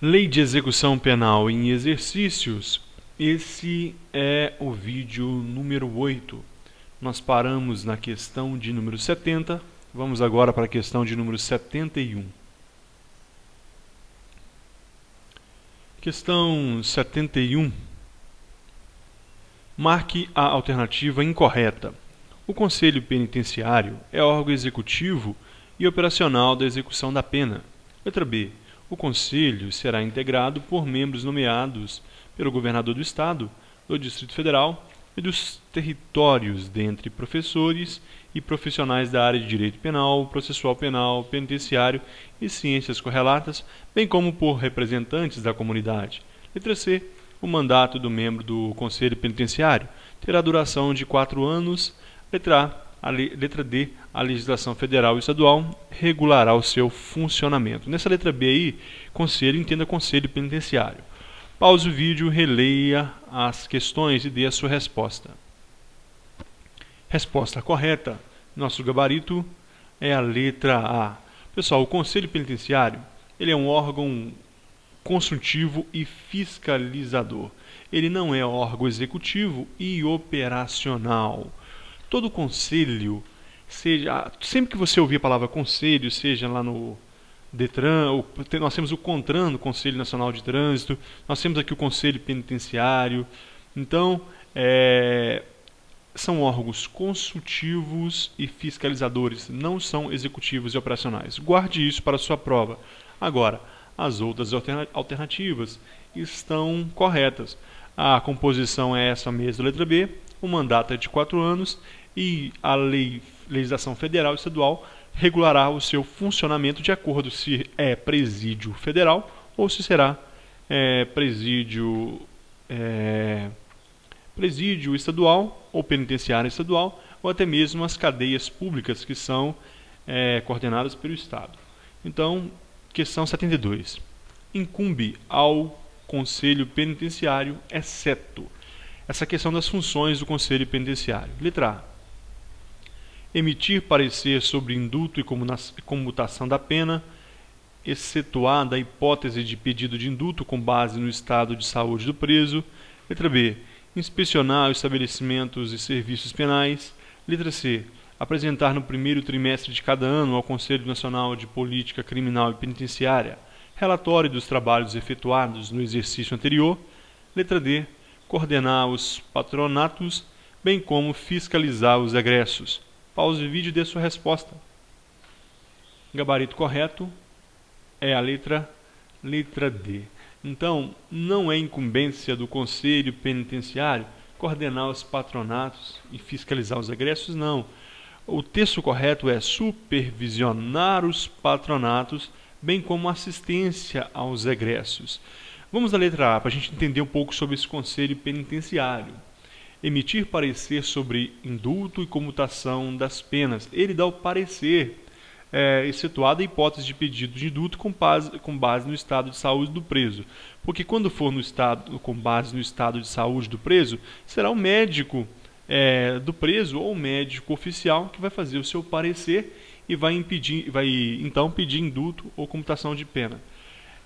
Lei de execução penal em exercícios. Esse é o vídeo número 8. Nós paramos na questão de número 70. Vamos agora para a questão de número 71. Questão 71. Marque a alternativa incorreta. O Conselho Penitenciário é órgão executivo e operacional da execução da pena. Letra B. O Conselho será integrado por membros nomeados pelo Governador do Estado, do Distrito Federal e dos territórios, dentre professores e profissionais da área de Direito Penal, Processual Penal, Penitenciário e Ciências Correlatas, bem como por representantes da comunidade. Letra C. O mandato do membro do Conselho Penitenciário terá duração de 4 anos. Letra D, a legislação federal e estadual regulará o seu funcionamento. Nessa letra B aí, conselho, entenda conselho penitenciário. Pause o vídeo, releia as questões e dê a sua resposta. Resposta correta, nosso gabarito é a letra A. Pessoal, o conselho penitenciário, ele é um órgão consultivo e fiscalizador. Ele não é órgão executivo e operacional. Todo conselho, sempre que você ouvir a palavra conselho, seja lá no Detran, nós temos o CONTRAN, o Conselho Nacional de Trânsito, nós temos aqui o Conselho Penitenciário. Então, são órgãos consultivos e fiscalizadores, não são executivos e operacionais. Guarde isso para a sua prova. Agora, as outras alternativas estão corretas. A composição é essa mesma, letra B. O mandato é de 4 anos e a legislação federal e estadual regulará o seu funcionamento de acordo se é presídio federal ou se será presídio estadual ou penitenciária estadual ou até mesmo as cadeias públicas que são coordenadas pelo Estado. Então, questão 72. Incumbe ao Conselho Penitenciário, exceto essa questão das funções do Conselho Penitenciário. Letra A. Emitir parecer sobre indulto e comutação da pena, excetuada a hipótese de pedido de indulto com base no estado de saúde do preso. Letra B. Inspecionar os estabelecimentos e serviços penais. Letra C. Apresentar no primeiro trimestre de cada ano ao Conselho Nacional de Política Criminal e Penitenciária relatório dos trabalhos efetuados no exercício anterior. Letra D. Coordenar os patronatos, bem como fiscalizar os egressos. Pause o vídeo e dê sua resposta. Gabarito correto é a letra D. Então, não é incumbência do Conselho Penitenciário coordenar os patronatos e fiscalizar os egressos, não. O texto correto é supervisionar os patronatos, bem como assistência aos egressos. Vamos à letra A, para a gente entender um pouco sobre esse Conselho Penitenciário. Emitir parecer sobre indulto e comutação das penas. Ele dá o parecer, excetuada a hipótese de pedido de indulto com base no estado de saúde do preso. Porque quando for com base no estado de saúde do preso, será o médico do preso ou o médico oficial que vai fazer o seu parecer e vai então pedir indulto ou comutação de pena.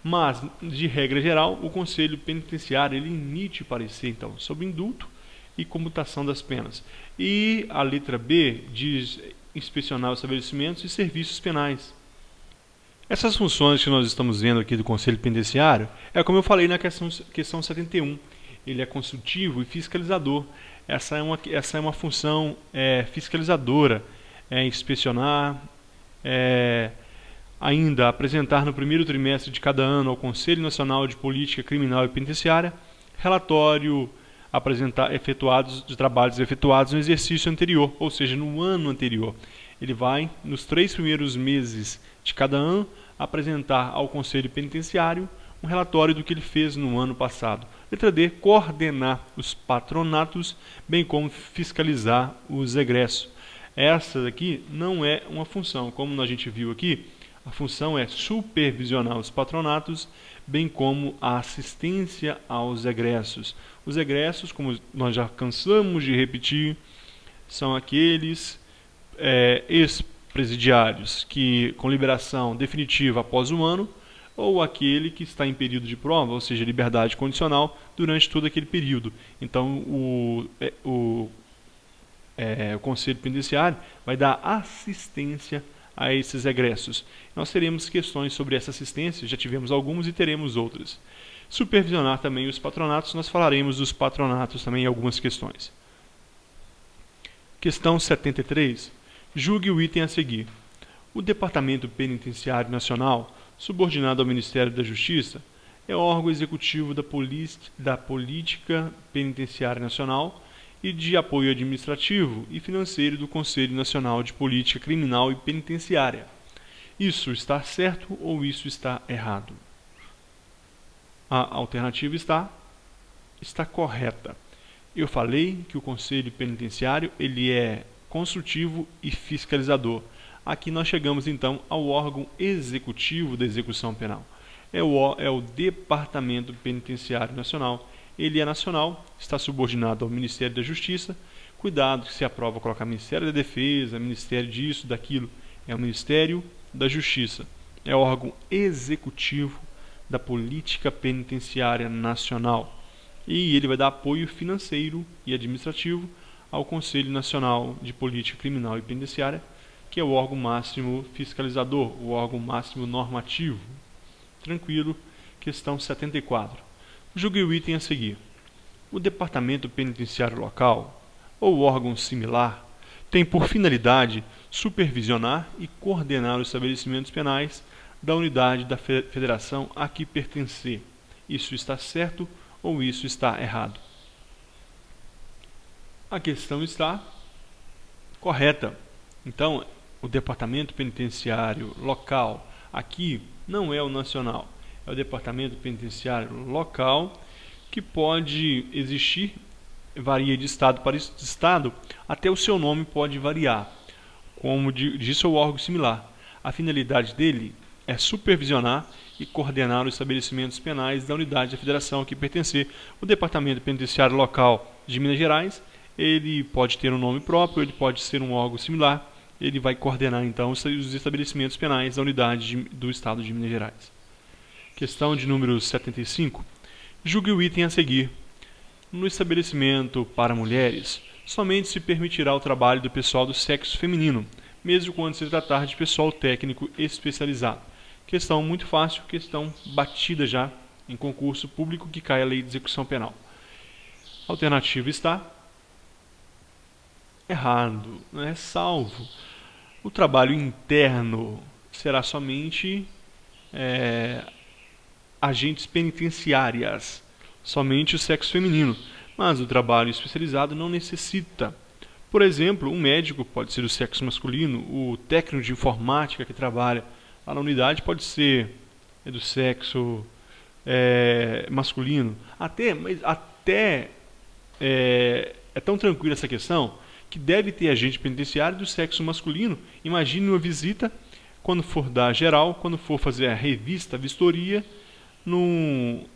Mas, de regra geral, o Conselho Penitenciário ele emite parecer então sobre indulto e comutação das penas. E a letra B diz inspecionar os estabelecimentos e serviços penais. Essas funções que nós estamos vendo aqui do Conselho Penitenciário é como eu falei na questão 71. Ele é consultivo e fiscalizador. Essa é uma função fiscalizadora, inspecionar, ainda apresentar no primeiro trimestre de cada ano ao Conselho Nacional de Política Criminal e Penitenciária relatório de trabalhos efetuados no exercício anterior, ou seja, no ano anterior. Ele vai, nos 3 primeiros meses de cada ano, apresentar ao Conselho Penitenciário um relatório do que ele fez no ano passado. Letra D. Coordenar os patronatos, bem como fiscalizar os egressos. Essa daqui não é uma função, como a gente viu aqui, a função é supervisionar os patronatos, bem como a assistência aos egressos. Os egressos, como nós já cansamos de repetir, são aqueles ex-presidiários que, com liberação definitiva após um ano, ou aquele que está em período de prova, ou seja, liberdade condicional, durante todo aquele período. Então, o Conselho Penitenciário vai dar assistência a esses egressos. Nós teremos questões sobre essa assistência, já tivemos algumas e teremos outras. Supervisionar também os patronatos, nós falaremos dos patronatos também em algumas questões. Questão 73. Julgue o item a seguir. O Departamento Penitenciário Nacional, subordinado ao Ministério da Justiça, é órgão executivo da Política Penitenciária Nacional e de apoio administrativo e financeiro do Conselho Nacional de Política Criminal e Penitenciária. Isso está certo ou isso está errado? A alternativa está correta. Eu falei que o Conselho Penitenciário ele é consultivo e fiscalizador. Aqui nós chegamos então ao órgão executivo da execução penal. É o Departamento Penitenciário Nacional. Ele é nacional, está subordinado ao Ministério da Justiça. Cuidado que se aprova colocar Ministério da Defesa, Ministério disso, daquilo. É o Ministério da Justiça. É o órgão executivo da Política Penitenciária Nacional. E ele vai dar apoio financeiro e administrativo ao Conselho Nacional de Política Criminal e Penitenciária, que é o órgão máximo fiscalizador, o órgão máximo normativo. Tranquilo. Questão 74. Julgue o item a seguir. O Departamento Penitenciário Local, ou órgão similar, tem por finalidade supervisionar e coordenar os estabelecimentos penais da unidade da federação a que pertencer. Isso está certo ou isso está errado? A questão está correta. Então, o Departamento Penitenciário Local, aqui não é o nacional, é o Departamento Penitenciário Local, que pode existir, varia de estado para estado, até o seu nome pode variar. Como disse o órgão similar, a finalidade dele é supervisionar e coordenar os estabelecimentos penais da unidade da federação a que pertencer. O Departamento Penitenciário Local de Minas Gerais, ele pode ter um nome próprio, ele pode ser um órgão similar, ele vai coordenar então os estabelecimentos penais da unidade do estado de Minas Gerais. Questão de número 75. Julgue o item a seguir. No estabelecimento para mulheres, somente se permitirá o trabalho do pessoal do sexo feminino, mesmo quando se tratar de pessoal técnico especializado. Questão muito fácil, questão batida já em concurso público que cai a lei de execução penal. A alternativa está errado, não é salvo. O trabalho interno será somente agentes penitenciárias, somente o sexo feminino, mas o trabalho especializado não necessita. Por exemplo, um médico pode ser do sexo masculino, o técnico de informática que trabalha lá na unidade pode ser do sexo masculino. Até é tão tranquila essa questão que deve ter agente penitenciário do sexo masculino. Imagine uma visita, quando for dar geral, quando for fazer a revista, a vistoria, num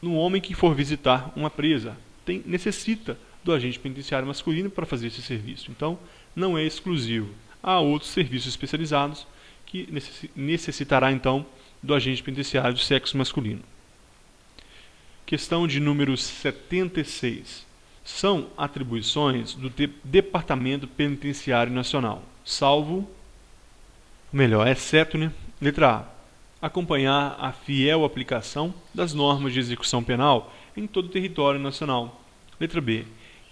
homem que for visitar uma presa. Necessita do agente penitenciário masculino para fazer esse serviço. Então, não é exclusivo. Há outros serviços especializados que necessitará, então, do agente penitenciário do sexo masculino. Questão de número 76. São atribuições do Departamento Penitenciário Nacional, exceto, letra A, acompanhar a fiel aplicação das normas de execução penal em todo o território nacional. Letra B,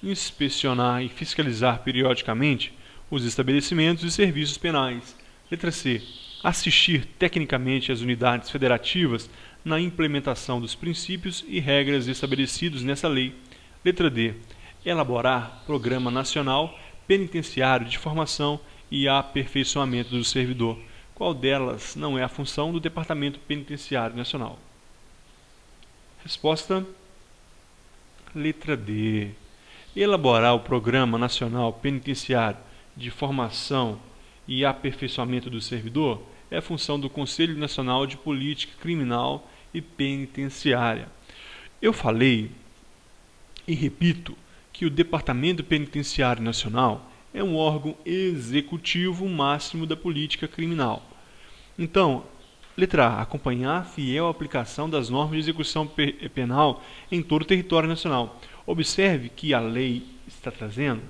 inspecionar e fiscalizar periodicamente os estabelecimentos e serviços penais. Letra C, assistir tecnicamente as unidades federativas na implementação dos princípios e regras estabelecidos nessa lei. Letra D, elaborar Programa Nacional Penitenciário de Formação e Aperfeiçoamento do Servidor. Qual delas não é a função do Departamento Penitenciário Nacional? Resposta: letra D. Elaborar o Programa Nacional Penitenciário de Formação e Aperfeiçoamento do Servidor é a função do Conselho Nacional de Política Criminal e Penitenciária. Eu falei e repito que o Departamento Penitenciário Nacional é um órgão executivo máximo da política criminal. Então, Letra A. Acompanhar a fiel aplicação das normas de execução penal em todo o território nacional. Observe que a lei está trazendo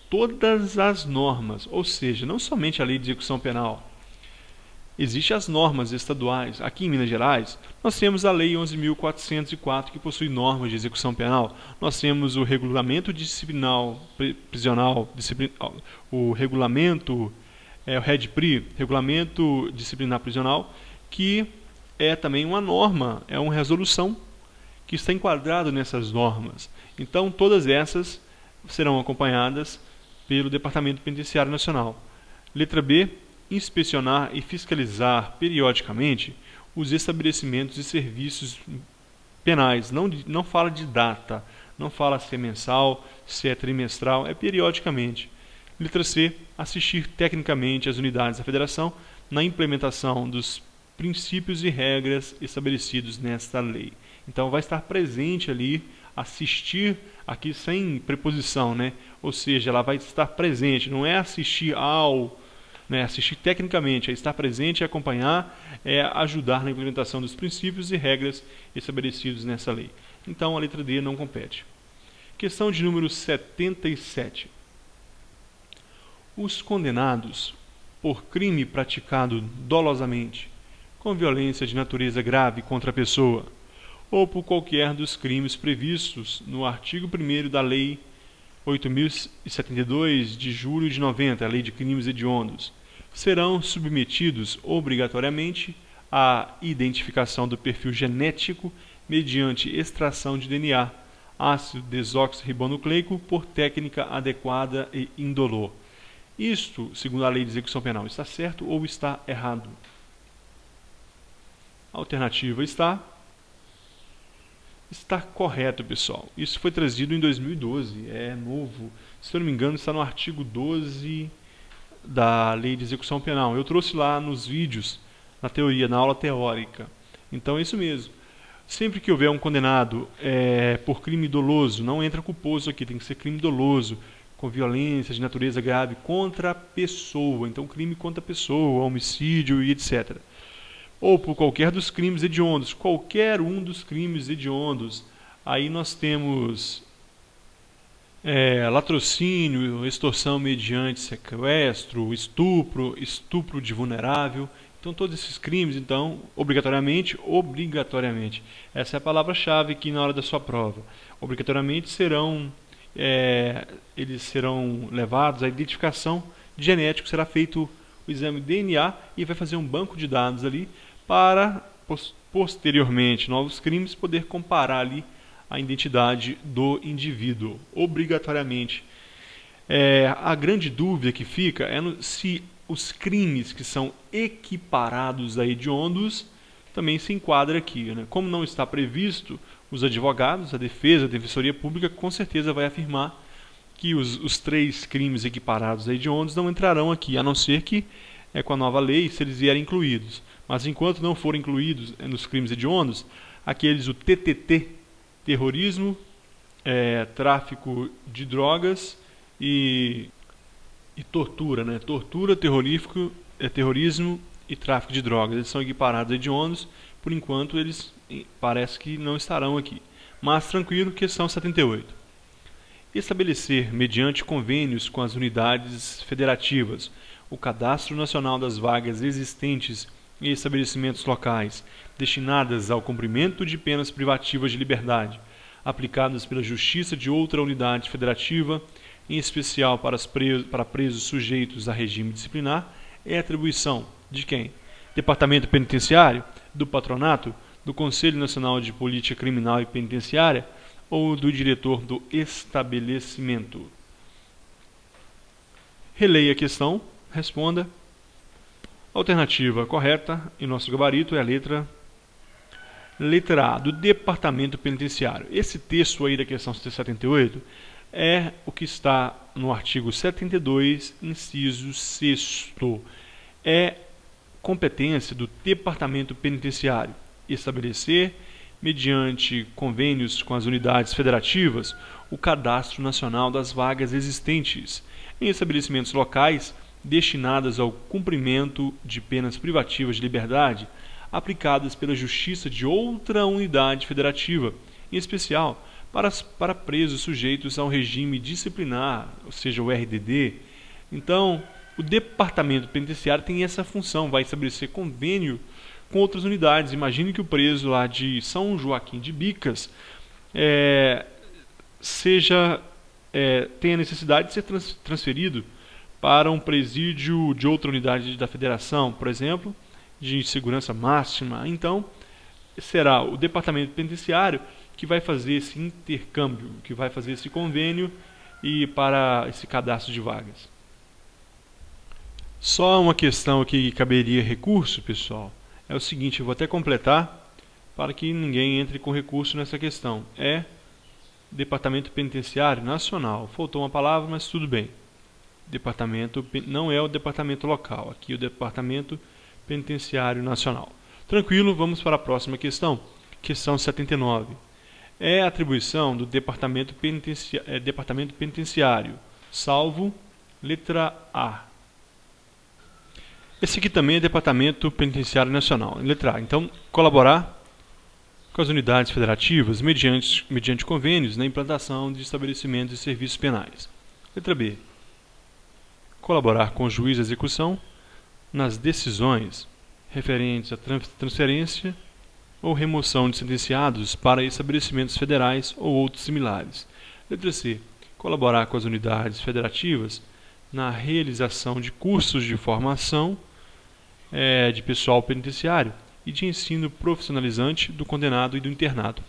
todas as normas, ou seja, não somente a lei de execução penal. Existem as normas estaduais. Aqui em Minas Gerais, nós temos a Lei 11.404, que possui normas de execução penal. Nós temos o Regulamento Disciplinar Prisional, o Regulamento, o REDPRI, Regulamento Disciplinar Prisional, que é também uma norma, é uma resolução que está enquadrado nessas normas. Então, todas essas serão acompanhadas pelo Departamento Penitenciário Nacional. Letra B. Inspecionar e fiscalizar periodicamente os estabelecimentos e serviços penais. Não fala de data, não fala se é mensal, se é trimestral, é periodicamente. Letra C. Assistir tecnicamente as unidades da Federação na implementação dos princípios e regras estabelecidos nesta lei. Então vai estar presente ali, assistir aqui sem preposição, né? Ou seja, ela vai estar presente, não é assistir ao... assistir tecnicamente, é estar presente, é acompanhar, é ajudar na implementação dos princípios e regras estabelecidos nessa lei. Então a letra D não compete. Questão de número 77. Os condenados por crime praticado dolosamente, com violência de natureza grave contra a pessoa, ou por qualquer dos crimes previstos no artigo 1º da Lei 8.072 de julho de 90, a Lei de Crimes Hediondos, serão submetidos obrigatoriamente à identificação do perfil genético mediante extração de DNA, ácido desoxirribonucleico, por técnica adequada e indolor. Isto, segundo a Lei de Execução Penal, está certo ou está errado? A alternativa está correto, pessoal. Isso foi trazido em 2012, é novo. Se eu não me engano, está no artigo 12 da Lei de Execução Penal. Eu trouxe lá nos vídeos, na teoria, na aula teórica. Então é isso mesmo. Sempre que houver um condenado por crime doloso, não entra culposo aqui, tem que ser crime doloso, com violência de natureza grave contra a pessoa. Então crime contra a pessoa, homicídio e etc. Ou por qualquer dos crimes hediondos, qualquer um dos crimes hediondos. Aí nós temos latrocínio, extorsão mediante sequestro, estupro de vulnerável. Então todos esses crimes, então, obrigatoriamente, essa é a palavra-chave aqui na hora da sua prova. Obrigatoriamente eles serão levados à identificação de genético, será feito o exame de DNA e vai fazer um banco de dados ali para, posteriormente, novos crimes, poder comparar ali a identidade do indivíduo, obrigatoriamente. A grande dúvida que fica é se os crimes que são equiparados a hediondos também se enquadra aqui, né? Como não está previsto, os advogados, a defesa, a defensoria pública, com certeza vai afirmar que os 3 crimes equiparados a hediondos não entrarão aqui, a não ser que, com a nova lei, se eles vierem incluídos. Mas enquanto não forem incluídos nos crimes hediondos, aqueles, o TTT, terrorismo, tráfico de drogas e tortura, né? Tortura, terrorismo e tráfico de drogas. Eles são equiparados a hediondos, por enquanto eles parece que não estarão aqui. Mas tranquilo, questão 78. Estabelecer, mediante convênios com as unidades federativas, o Cadastro Nacional das Vagas existentes em estabelecimentos locais destinadas ao cumprimento de penas privativas de liberdade, aplicadas pela Justiça de outra unidade federativa, em especial para presos sujeitos a regime disciplinar, é atribuição de quem? Departamento Penitenciário, do Patronato, do Conselho Nacional de Política Criminal e Penitenciária ou do diretor do estabelecimento? Releia a questão, responda. A alternativa correta em nosso gabarito é a letra A, do Departamento Penitenciário. Esse texto aí da questão 78 é o que está no artigo 72, inciso 6º. É competência do Departamento Penitenciário estabelecer, mediante convênios com as unidades federativas, o Cadastro Nacional das Vagas existentes em estabelecimentos locais destinadas ao cumprimento de penas privativas de liberdade aplicadas pela Justiça de outra unidade federativa, em especial para presos sujeitos ao regime disciplinar, ou seja, o RDD. Então, o Departamento Penitenciário tem essa função, vai estabelecer convênio com outras unidades. Imagine que o preso lá de São Joaquim de Bicas tenha necessidade de ser transferido para um presídio de outra unidade da federação, por exemplo, de segurança máxima. Então, será o Departamento Penitenciário que vai fazer esse intercâmbio, que vai fazer esse convênio e para esse cadastro de vagas. Só uma questão aqui que caberia recurso, pessoal, é o seguinte, eu vou até completar para que ninguém entre com recurso nessa questão. É Departamento Penitenciário Nacional. Faltou uma palavra, mas tudo bem. Departamento não é o departamento local, aqui é o Departamento Penitenciário Nacional. Tranquilo, vamos para a próxima questão. Questão 79. É a atribuição do Departamento Penitenciário, salvo letra A. Esse aqui também é Departamento Penitenciário Nacional, letra A. Então, colaborar com as unidades federativas mediante convênios na implantação de estabelecimentos e serviços penais. Letra B. Colaborar com o juiz de execução nas decisões referentes à transferência ou remoção de sentenciados para estabelecimentos federais ou outros similares. Letra C. Colaborar com as unidades federativas na realização de cursos de formação de pessoal penitenciário e de ensino profissionalizante do condenado e do internado.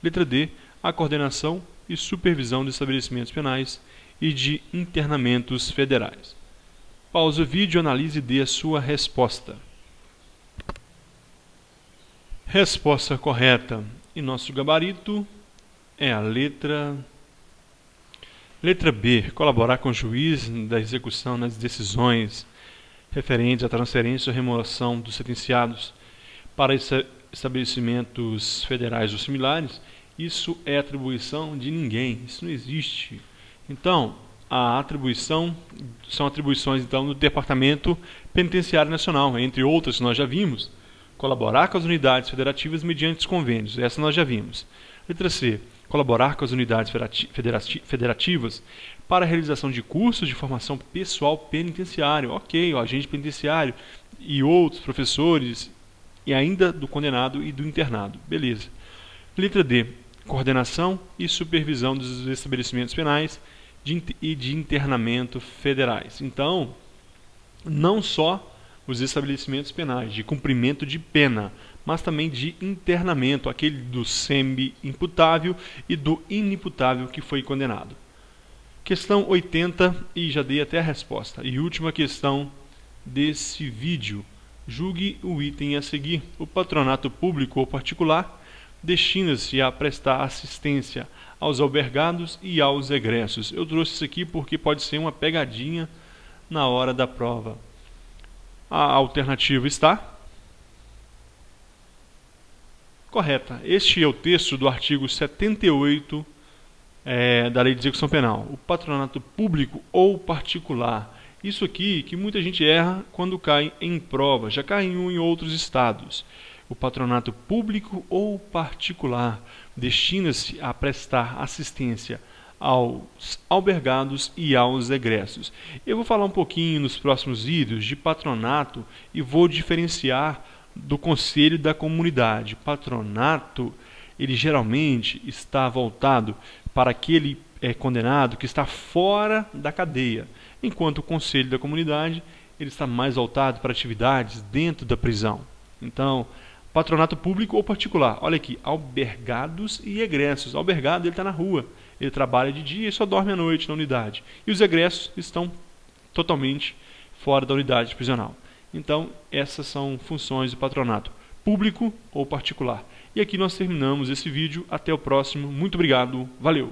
Letra D. A coordenação e supervisão de estabelecimentos penais e de internamentos federais. Pausa o vídeo, analise e dê a sua resposta. Resposta correta. E nosso gabarito é a letra B. Colaborar com o juiz da execução nas decisões referentes à transferência ou remoção dos sentenciados para estabelecimentos federais ou similares. Isso é atribuição de ninguém. Isso não existe. Então, são atribuições então do Departamento Penitenciário Nacional, entre outras que nós já vimos. Colaborar com as unidades federativas mediante os convênios. Essa nós já vimos. Letra C. Colaborar com as unidades federativas para a realização de cursos de formação pessoal penitenciário. Ok, o agente penitenciário e outros professores, e ainda do condenado e do internado. Beleza. Letra D. Coordenação e supervisão dos estabelecimentos penais e de internamento federais. Então, não só os estabelecimentos penais de cumprimento de pena, mas também de internamento, aquele do semi-imputável e do inimputável que foi condenado. Questão 80, e já dei até a resposta. E última questão desse vídeo. Julgue o item a seguir. O patronato público ou particular destina-se a prestar assistência aos albergados e aos egressos. Eu trouxe isso aqui porque pode ser uma pegadinha na hora da prova. A alternativa está correta. Este é o texto do artigo 78 da Lei de Execução Penal. O patronato público ou particular. Isso aqui que muita gente erra quando cai em prova. Já caiu em outros estados. O patronato público ou particular destina-se a prestar assistência aos albergados e aos egressos. Eu vou falar um pouquinho nos próximos vídeos de patronato e vou diferenciar do conselho da comunidade. O patronato, ele geralmente está voltado para aquele condenado que está fora da cadeia, enquanto o conselho da comunidade ele está mais voltado para atividades dentro da prisão. Então, patronato público ou particular. Olha aqui, albergados e egressos. O albergado ele está na rua, ele trabalha de dia e só dorme à noite na unidade. E os egressos estão totalmente fora da unidade prisional. Então, essas são funções do patronato público ou particular. E aqui nós terminamos esse vídeo. Até o próximo. Muito obrigado. Valeu!